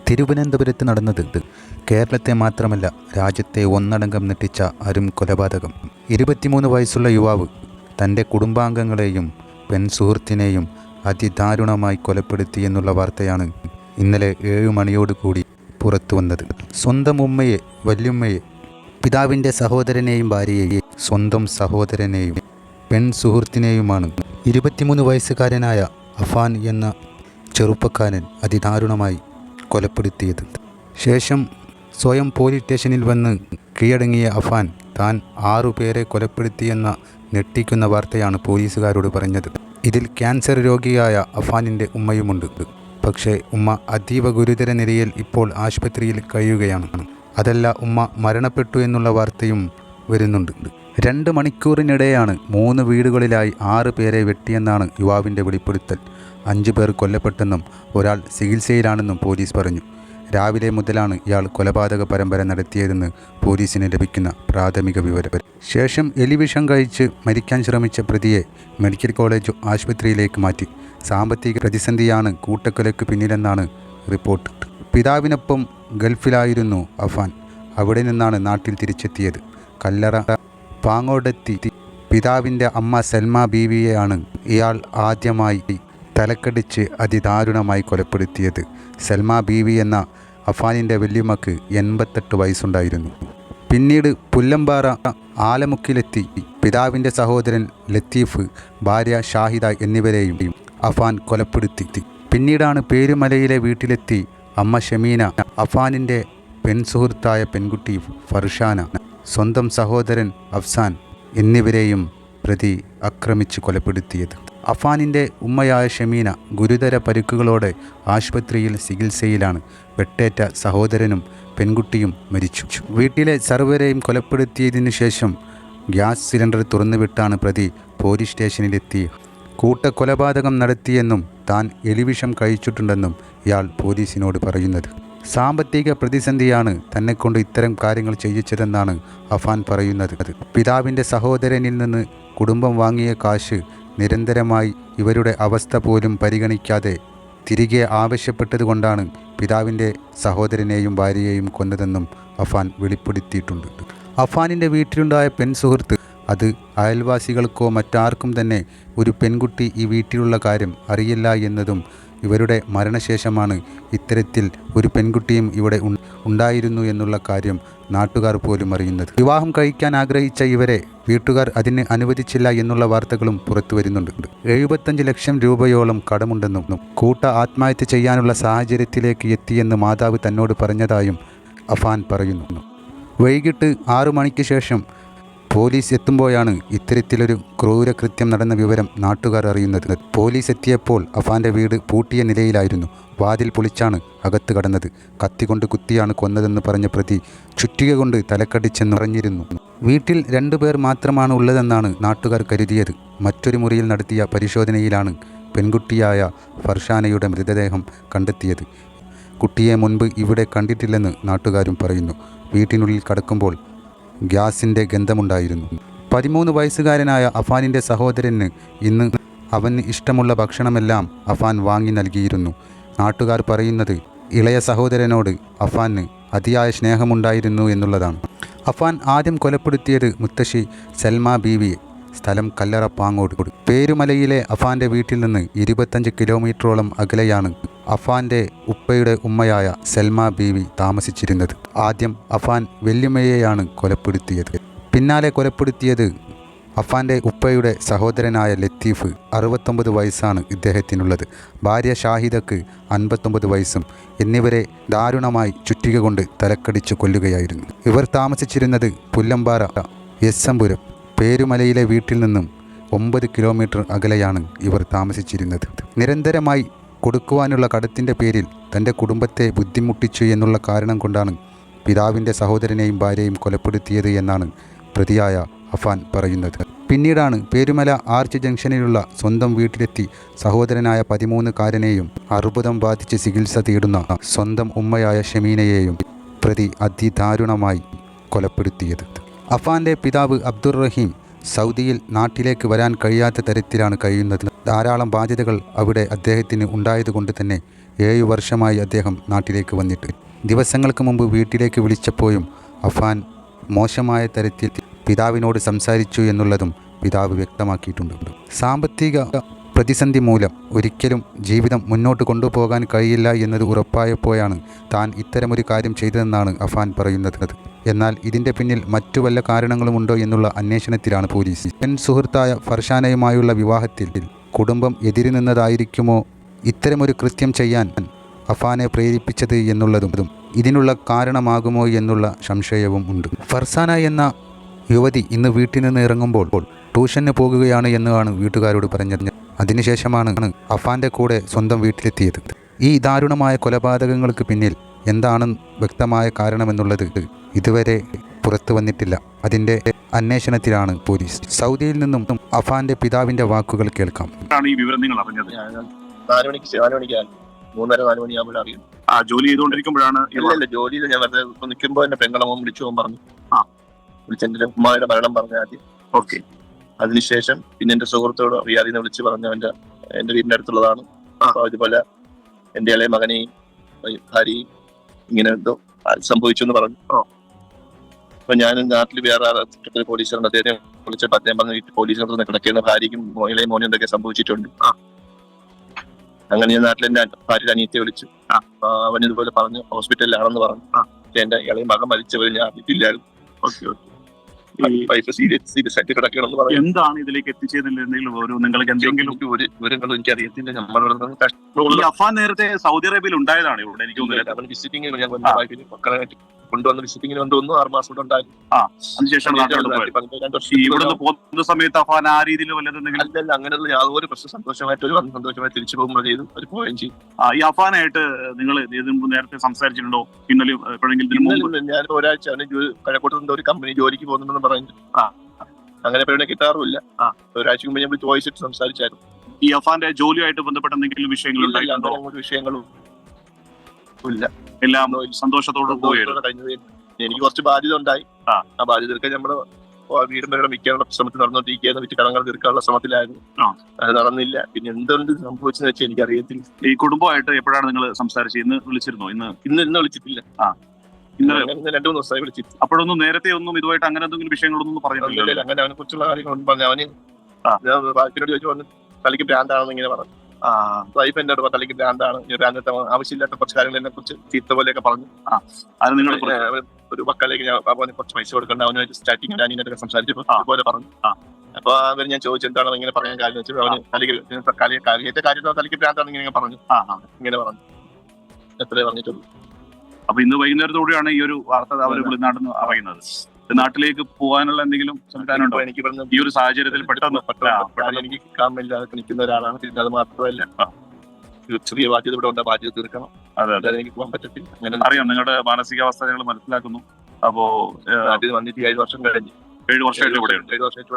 തിരുവനന്തപുരത്ത് നടന്നത് കേരളത്തെ മാത്രമല്ല രാജ്യത്തെ ഒന്നടങ്കം ഞെട്ടിച്ച അരും കൊലപാതകം. 23 വയസ്സുള്ള യുവാവ് തൻ്റെ കുടുംബാംഗങ്ങളെയും പെൺസുഹൃത്തിനെയും അതിദാരുണമായി കൊലപ്പെടുത്തി എന്നുള്ള വാർത്തയാണ് ഇന്നലെ 7 മണിയോടുകൂടി പുറത്തു വന്നത്. സ്വന്തം ഉമ്മയെ, വല്യുമ്മയെ, പിതാവിൻ്റെ സഹോദരനെയും ഭാര്യയെയും, സ്വന്തം സഹോദരനെയും പെൺസുഹൃത്തിനെയുമാണ് 23 വയസ്സുകാരനായ അഫാൻ എന്ന ചെറുപ്പക്കാരൻ അതിദാരുണമായി കൊലപ്പെടുത്തിയത്. ശേഷം സ്വയം പോലീസ് സ്റ്റേഷനിൽ വന്ന് കീഴടങ്ങിയ അഫാൻ താൻ 6 പേരെ കൊലപ്പെടുത്തിയെന്ന ഞെട്ടിക്കുന്ന വാർത്തയാണ് പോലീസുകാരോട് പറഞ്ഞത്. ഇതിൽ ക്യാൻസർ രോഗിയായ അഫാനിൻ്റെ ഉമ്മയുമുണ്ട്. പക്ഷേ ഉമ്മ അതീവ ഗുരുതര നിലയിൽ ഇപ്പോൾ ആശുപത്രിയിൽ കഴിയുകയാണ്. അതല്ല, ഉമ്മ മരണപ്പെട്ടു എന്നുള്ള വാർത്തയും വരുന്നുണ്ട്. 2 മണിക്കൂറിനിടെയാണ് 3 വീടുകളിലായി 6 പേരെ വെട്ടിയെന്നാണ് യുവാവിൻ്റെ വെളിപ്പെടുത്തൽ. 5 പേർ കൊല്ലപ്പെട്ടെന്നും ഒരാൾ ചികിത്സയിലാണെന്നും പോലീസ് പറഞ്ഞു. രാവിലെ മുതലാണ് ഇയാൾ കൊലപാതക പരമ്പര നടത്തിയതെന്ന് പോലീസിന് ലഭിക്കുന്ന പ്രാഥമിക വിവരം. ശേഷം എലിവിഷം കഴിച്ച് മരിക്കാൻ ശ്രമിച്ച പ്രതിയെ മെഡിക്കൽ കോളേജ് ആശുപത്രിയിലേക്ക് മാറ്റി. സാമ്പത്തിക പ്രതിസന്ധിയാണ് കൂട്ടക്കൊലയ്ക്ക് പിന്നിലെന്നാണ് റിപ്പോർട്ട്. പിതാവിനൊപ്പം ഗൾഫിലായിരുന്നു അഫാൻ. അവിടെ നിന്നാണ് നാട്ടിൽ തിരിച്ചെത്തിയത്. കല്ലറ പാങ്ങോടെത്തി പിതാവിൻ്റെ അമ്മ സൽമ ബീവിയെയാണ് ഇയാൾ ആദ്യമായി തലക്കടിച്ച് അതിദാരുണമായി കൊലപ്പെടുത്തിയത്. സൽമ ബീവി എന്ന അഫാനിൻ്റെ വല്യമ്മക്ക് 88 വയസ്സുണ്ടായിരുന്നു. പിന്നീട് പുല്ലമ്പാറ ആലമുക്കിലെത്തി പിതാവിൻ്റെ സഹോദരൻ ലത്തീഫ്, ഭാര്യ ഷാഹിദ എന്നിവരെയും അഫാൻ കൊലപ്പെടുത്തി. പിന്നീടാണ് പേരുമലയിലെ വീട്ടിലെത്തി അമ്മ ഷമീന, അഫാനിൻ്റെ പെൺസുഹൃത്തായ പെൺകുട്ടി ഫർഷാന, സ്വന്തം സഹോദരൻ അഫ്സാൻ എന്നിവരെയും പ്രതി ആക്രമിച്ച് കൊലപ്പെടുത്തിയത്. അഫാനിൻ്റെ ഉമ്മയായ ഷമീന ഗുരുതര പരിക്കുകളോടെ ആശുപത്രിയിൽ ചികിത്സയിലാണ്. വെട്ടേറ്റ സഹോദരനും പെൺകുട്ടിയും മരിച്ചു. വീട്ടിലെ സർവരെയും കൊലപ്പെടുത്തിയതിനു ശേഷം ഗ്യാസ് സിലിണ്ടർ തുറന്നുവിട്ടാണ് പ്രതി പോലീസ് സ്റ്റേഷനിലെത്തി കൂട്ടക്കൊലപാതകം നടത്തിയെന്നും താൻ എലിവിഷം കഴിച്ചിട്ടുണ്ടെന്നും ഇയാൾ പോലീസിനോട് പറയുന്നത്. സാമ്പത്തിക പ്രതിസന്ധിയാണ് തന്നെക്കൊണ്ട് ഇത്തരം കാര്യങ്ങൾ ചെയ്യിച്ചതെന്നാണ് അഫാൻ പറയുന്നത്. പിതാവിൻ്റെ സഹോദരനിൽ നിന്ന് കുടുംബം വാങ്ങിയ കാശ് നിരന്തരമായി ഇവരുടെ അവസ്ഥ പോലും പരിഗണിക്കാതെ തിരികെ ആവശ്യപ്പെട്ടതുകൊണ്ടാണ് പിതാവിൻ്റെ സഹോദരനെയും ഭാര്യയെയും കൊന്നതെന്നും അഫാൻ വെളിപ്പെടുത്തിയിട്ടുണ്ട്. അഫാനിൻ്റെ വീട്ടിലുണ്ടായ പെൺസുഹൃത്ത് അത് അയൽവാസികൾക്കോ മറ്റാർക്കും തന്നെ ഒരു പെൺകുട്ടി ഈ വീട്ടിലുള്ള കാര്യം അറിയില്ല എന്നതും ഇവരുടെ മരണശേഷമാണ് ഇത്തരത്തിൽ ഒരു പെൺകുട്ടിയും ഇവിടെ ഉണ്ടായിരുന്നു എന്നുള്ള കാര്യം നാട്ടുകാർ പോലും അറിയുന്നത്. വിവാഹം കഴിക്കാൻ ആഗ്രഹിച്ച ഇവരെ വീട്ടുകാർ അതിന് അനുവദിച്ചില്ല എന്നുള്ള വാർത്തകളും പുറത്തു വരുന്നുണ്ട്. 75 ലക്ഷം രൂപയോളം കടമുണ്ടെന്നും കൂട്ട ആത്മഹത്യ ചെയ്യാനുള്ള സാഹചര്യത്തിലേക്ക് എത്തിയെന്ന് മാതാവ് തന്നോട് പറഞ്ഞതായും അഫാൻ പറയുന്നു. വൈകിട്ട് 6 മണിക്ക് ശേഷം പോലീസ് എത്തുമ്പോഴാണ് ഇത്തരത്തിലൊരു ക്രൂരകൃത്യം നടന്ന വിവരം നാട്ടുകാർ അറിയുന്നത്. പോലീസ് എത്തിയപ്പോൾ അഫാൻ്റെ വീട് പൂട്ടിയ നിലയിലായിരുന്നു. വാതിൽ പൊളിച്ചാണ് അകത്ത് കടന്നത്. കത്തികൊണ്ട് കുത്തിയാണ് കൊന്നതെന്ന് പറഞ്ഞ പ്രതി ചുറ്റിക കൊണ്ട് തലക്കടിച്ചെന്ന് പറഞ്ഞിരുന്നു. വീട്ടിൽ 2 പേർ മാത്രമാണ് ഉള്ളതെന്നാണ് നാട്ടുകാർ കരുതിയത്. മറ്റൊരു മുറിയിൽ നടത്തിയ പരിശോധനയിലാണ് പെൺകുട്ടിയായ ഫർഷാനയുടെ മൃതദേഹം കണ്ടെത്തിയത്. കുട്ടിയെ മുൻപ് ഇവിടെ കണ്ടിട്ടില്ലെന്ന് നാട്ടുകാരും പറയുന്നു. വീട്ടിനുള്ളിൽ കടക്കുമ്പോൾ ഗ്യാസിൻ്റെ ഗന്ധമുണ്ടായിരുന്നു. 13 വയസ്സുകാരനായ അഫാനിൻ്റെ സഹോദരന് ഇന്ന് അവന് ഇഷ്ടമുള്ള ഭക്ഷണമെല്ലാം അഫാൻ വാങ്ങി നൽകിയിരുന്നു. നാട്ടുകാർ പറയുന്നത് ഇളയ സഹോദരനോട് അഫാന് അതിയായ സ്നേഹമുണ്ടായിരുന്നു എന്നുള്ളതാണ്. അഫാൻ ആദ്യം കൊലപ്പെടുത്തിയത് മുത്തശ്ശി സൽമ ബീവിയെ. സ്ഥലം കല്ലറ പാങ്ങോട്. പേരുമലയിലെ അഫാൻ്റെ വീട്ടിൽ നിന്ന് 25 കിലോമീറ്ററോളം അകലെയാണ് അഫാൻ്റെ ഉപ്പയുടെ ഉമ്മയായ സൽമ ബീവി താമസിച്ചിരുന്നത്. ആദ്യം അഫാൻ വല്യമ്മയെയാണ് കൊലപ്പെടുത്തിയത്. പിന്നാലെ കൊലപ്പെടുത്തിയത് അഫാൻ്റെ ഉപ്പയുടെ സഹോദരനായ ലത്തീഫ്. 69 വയസ്സാണ് ഇദ്ദേഹത്തിനുള്ളത്. ഭാര്യ ഷാഹിദക്ക് 59 വയസ്സും. എന്നിവരെ ദാരുണമായി ചുറ്റിക കൊണ്ട് തലക്കടിച്ച് കൊല്ലുകയായിരുന്നു. ഇവർ താമസിച്ചിരുന്നത് പുല്ലമ്പാറ യസ്സംപുരം. പേരുമലയിലെ വീട്ടിൽ നിന്നും 9 കിലോമീറ്റർ അകലെയാണ് ഇവർ താമസിച്ചിരുന്നത്. നിരന്തരമായി കൊടുക്കുവാനുള്ള കടത്തിൻ്റെ പേരിൽ തൻ്റെ കുടുംബത്തെ ബുദ്ധിമുട്ടിച്ചു എന്നുള്ള കാരണം കൊണ്ടാണ് പിതാവിൻ്റെ സഹോദരനെയും ഭാര്യയും കൊലപ്പെടുത്തിയത് എന്നാണ് പ്രതിയായ അഫാൻ പറയുന്നത്. പിന്നീടാണ് പേരുമല ആർച്ച് ജംഗ്ഷനിലുള്ള സ്വന്തം വീട്ടിലെത്തി സഹോദരനായ 13കാരനെയും അർബുദം ബാധിച്ച് ചികിത്സ തേടുന്ന സ്വന്തം ഉമ്മയായ ഷമീനയെയും പ്രതി അതിദാരുണമായി കൊലപ്പെടുത്തിയത്. അഫാൻ്റെ പിതാവ് അബ്ദുറഹീം സൗദിയിൽ നാട്ടിലേക്ക് വരാൻ കഴിയാത്ത തരത്തിലാണ് കഴിയുന്നത്. ധാരാളം ബാധ്യതകൾ അവിടെ അദ്ദേഹത്തിന് ഉണ്ടായതുകൊണ്ട് തന്നെ 7 വർഷമായി അദ്ദേഹം നാട്ടിലേക്ക് വന്നിട്ട്. ദിവസങ്ങൾക്ക് മുമ്പ് വീട്ടിലേക്ക് വിളിച്ചപ്പോഴും അഫാൻ മോശമായ തരത്തിൽ പിതാവിനോട് സംസാരിച്ചു എന്നുള്ളതും പിതാവ് വ്യക്തമാക്കിയിട്ടുണ്ട്. സാമ്പത്തിക പ്രതിസന്ധി മൂലം ഒരിക്കലും ജീവിതം മുന്നോട്ട് കൊണ്ടുപോകാൻ കഴിയില്ല എന്നത് ഉറപ്പായപ്പോഴാണ് താൻ ഇത്തരമൊരു കാര്യം ചെയ്തതെന്നാണ് അഫാൻ പറയുന്നത്. എന്നാൽ ഇതിൻ്റെ പിന്നിൽ മറ്റു വല്ല കാരണങ്ങളുമുണ്ടോ എന്നുള്ള അന്വേഷണത്തിലാണ് പോലീസ്. സുഹൃത്തായ ഫർഷാനയുമായുള്ള വിവാഹത്തിൽ കുടുംബം എതിരി നിന്നതായിരിക്കുമോ ഇത്തരമൊരു കൃത്യം ചെയ്യാൻ അഫാനെ പ്രേരിപ്പിച്ചത് എന്നുള്ളതും ഇതിനുള്ള കാരണമാകുമോ എന്നുള്ള സംശയവും ഉണ്ട്. ഫർസാന എന്ന യുവതി ഇന്ന് വീട്ടിൽ നിന്ന് ഇറങ്ങുമ്പോൾ ട്യൂഷന് പോകുകയാണ് എന്നാണ് വീട്ടുകാരോട് പറഞ്ഞത്. അതിനുശേഷമാണ് അഫാൻ്റെ കൂടെ സ്വന്തം വീട്ടിലെത്തിയത്. ഈ ദാരുണമായ കൊലപാതകങ്ങൾക്ക് പിന്നിൽ എന്താണ് വ്യക്തമായ കാരണമെന്നുള്ളത് ഇതുവരെ പുറത്തു വന്നിട്ടില്ല. അതിൻ്റെ അന്വേഷണത്തിലാണ് പോലീസ്. സൗദിയിൽ നിന്നും അഫാൻ്റെ പിതാവിൻ്റെ വാക്കുകൾ കേൾക്കാം. ഈ വിവരങ്ങൾ അറിഞ്ഞത് 4 മണിക്കാണ് 3:30-4 മണിയാകുമ്പോൾ അറിയും. ജോലി ചെയ്തുകൊണ്ടിരിക്കുമ്പോഴാണ് ജോലിയിൽ ഞാൻ വെറുതെ നിൽക്കുമ്പോൾ എന്നെ പെങ്ങളമ്മ വിളിച്ചു പറഞ്ഞു. വിളിച്ചെന്റെ ഉമ്മയുടെ മരണം പറഞ്ഞ ആദ്യം. ഓക്കെ. അതിനുശേഷം പിന്നെ എന്റെ സുഹൃത്തോട് റിയാദിനെ വിളിച്ച് പറഞ്ഞു എന്റെ വീടിന്റെ അടുത്തുള്ളതാണ്. അപ്പൊ ഇതുപോലെ എന്റെ ഇളയ മകനെയും ഭാര്യയും ഇങ്ങനെ എന്തോ സംഭവിച്ചു എന്ന് പറഞ്ഞു. അപ്പൊ ഞാൻ നാട്ടിൽ വേറെ പോലീസുണ്ട്, അദ്ദേഹം വിളിച്ചപ്പോൾ അദ്ദേഹം പറഞ്ഞു പോലീസിനടുത്ത് കിടക്കുന്ന ഭാര്യയ്ക്കും ഇളയ മോനും എന്തൊക്കെ സംഭവിച്ചിട്ടുണ്ട്. അങ്ങനെ ഞാൻ നാട്ടിൽ എന്റെ ഭാര്യയുടെ അനിയത്തെ വിളിച്ചു. അവൻ ഇതുപോലെ പറഞ്ഞു ഹോസ്പിറ്റലിലാണെന്ന് പറഞ്ഞു. എന്റെ ഇളയ മകൻ മരിച്ചവർ ഞാൻ അറിയില്ലായിരുന്നു. സീരിയസ് ആയിട്ട് കിടക്കണമെന്ന് പറഞ്ഞു. എന്താണ് ഇതിലേക്ക് എത്തിച്ചതിൽ നിങ്ങൾക്ക് എന്തെങ്കിലും വിവരങ്ങളും എനിക്ക് അറിയത്തില്ല. അഫാൻ നേരത്തെ സൗദി അറേബ്യയിൽ ഉണ്ടായതാണ് ഇവിടെ. എനിക്ക് അവൻ വിസിറ്റിംഗ് ഞാൻ മക്കളെ കൊണ്ടുവന്ന് വിസിറ്റിംഗിന് കൊണ്ടുവന്നു. 6 മാസം കൊണ്ട് ഉണ്ടായിരുന്നു. അതിനുശേഷം പോകുന്ന സമയത്ത് അഫാൻ ആ രീതിയിൽ അല്ലല്ല അങ്ങനെയുള്ള യാതൊരു പ്രശ്നം സന്തോഷമായിട്ട് സന്തോഷമായി തിരിച്ചു പോകുമ്പോൾ ചെയ്തു ഒരു പോവുകയും ചെയ്യും. ഈ അഫാനായിട്ട് നിങ്ങൾ നേരത്തെ സംസാരിച്ചിട്ടുണ്ടോ? ഇന്നലെ എപ്പോഴെങ്കിലും? ഞാൻ ഒരാഴ്ച അവന് കഴക്കൂട്ടത്തിന്റെ ഒരു കമ്പനി ജോലിക്ക് പോകുന്നുണ്ടെന്ന് പറഞ്ഞു. അങ്ങനെ എപ്പോഴും കിട്ടാറുമില്ല. ഒരാഴ്ച മുമ്പ് ഞാൻ ചോദിച്ചിട്ട് സംസാരിച്ചായിരുന്നു. ഈ അഫാന്റെ ജോലിയായിട്ട് ബന്ധപ്പെട്ട എന്തെങ്കിലും വിഷയങ്ങളുണ്ടോ? വിഷയങ്ങളും ഇല്ല. എല്ലാം സന്തോഷത്തോടെ കഴിഞ്ഞത്. എനിക്ക് കുറച്ച് ബാധ്യത ഉണ്ടായി. ആ ബാധ്യത തീർക്കാൻ നമ്മുടെ വീടും വരെ വിൽക്കാനുള്ള ശ്രമത്തിൽ നടന്നുകൊണ്ടിരിക്കുകയായിരുന്നു. വിറ്റ് കടങ്ങൾ തീർക്കാനുള്ള ശ്രമത്തിലായിരുന്നു. അത് നടന്നില്ല. പിന്നെ എന്തുകൊണ്ട് സംഭവിച്ചെന്ന് വെച്ചാൽ എനിക്ക് അറിയത്തില്ല. ഈ കുടുംബമായിട്ട് എപ്പോഴാണ് നിങ്ങൾ സംസാരിച്ചത്? ഇന്ന് വിളിച്ചിരുന്നോ? ഇന്ന് വിളിച്ചിട്ടില്ല. ഇന്നലെ 2-3 ദിവസമായി വിളിച്ചിട്ട്. അപ്പോഴൊന്നും നേരത്തെ ഒന്നും ഇതുമായിട്ട് അങ്ങനെ എന്തെങ്കിലും വിഷയങ്ങളൊന്നും പറഞ്ഞിട്ടില്ല? അങ്ങനെ അവനെ കുറിച്ചുള്ള കാര്യങ്ങളൊന്നും പറഞ്ഞു. അവന് ബാക്കിനോട് ചോദിച്ചു വന്ന് തലയ്ക്ക് ഭ്രാന്താണെന്ന് ഇങ്ങനെ പറഞ്ഞു. വൈഫ് എന്റെ അടുത്ത് തലയ്ക്ക് ഭ്രാന്താണ്, ഭ്രാന്തത്തെ ആവശ്യമില്ലാത്ത കുറച്ച് കാര്യങ്ങൾ എന്നെ കുറിച്ച് ചീത്ത പോലെയൊക്കെ പറഞ്ഞു. ഒരു മക്കളിലേക്ക് ഞാൻ അവന് കുറച്ച് പൈസ കൊടുക്കണ്ട, അവനുമായിട്ട് സ്റ്റാർട്ടിങ് അനിയനായിട്ടൊക്കെ സംസാരിച്ചപ്പോൾ അതുപോലെ പറഞ്ഞു. അപ്പൊ അവർ ഞാൻ ചോദിച്ചു എന്താണ് ഇങ്ങനെ പറയാൻ കാര്യം വെച്ചാൽ അവന് തലയ്ക്ക് കാര്യം തലയ്ക്ക് ഭ്രാന്താണ് ഇങ്ങനെ പറഞ്ഞു. ഇങ്ങനെ പറഞ്ഞു. എത്രേ പറഞ്ഞിട്ടുള്ളൂ. അപ്പൊ ഇന്ന് വൈകുന്നേരത്തോടെയാണ് ഈ ഒരു വാർത്ത അവർ വെളിനാട്ടിൽ അറിയുന്നത്. നാട്ടിലേക്ക് പോകാനുള്ള എന്തെങ്കിലും സംവിധാനമുണ്ടോ? എനിക്ക് ഈ ഒരു സാഹചര്യത്തിൽ പെട്ടെന്ന് എനിക്ക് കാമില്ലാതെ നിൽക്കുന്ന ഒരാളാണ്. പിന്നെ അത് മാത്രമല്ല ചെറിയ ബാധ്യത ഇവിടെ ഉണ്ട്, ബാധ്യത തീർക്കണം. അതെ, എനിക്ക് പോകാൻ പറ്റത്തില്ല. അങ്ങനെ അറിയാം, നിങ്ങളുടെ മാനസികാവസ്ഥ ഞങ്ങൾ മനസ്സിലാക്കുന്നു. അപ്പോ വന്നിട്ട് 7 വർഷം കഴിഞ്ഞ് 7 വർഷമായിട്ട് ഇവിടെ ഉണ്ട്. 7 വർഷമായിട്ട്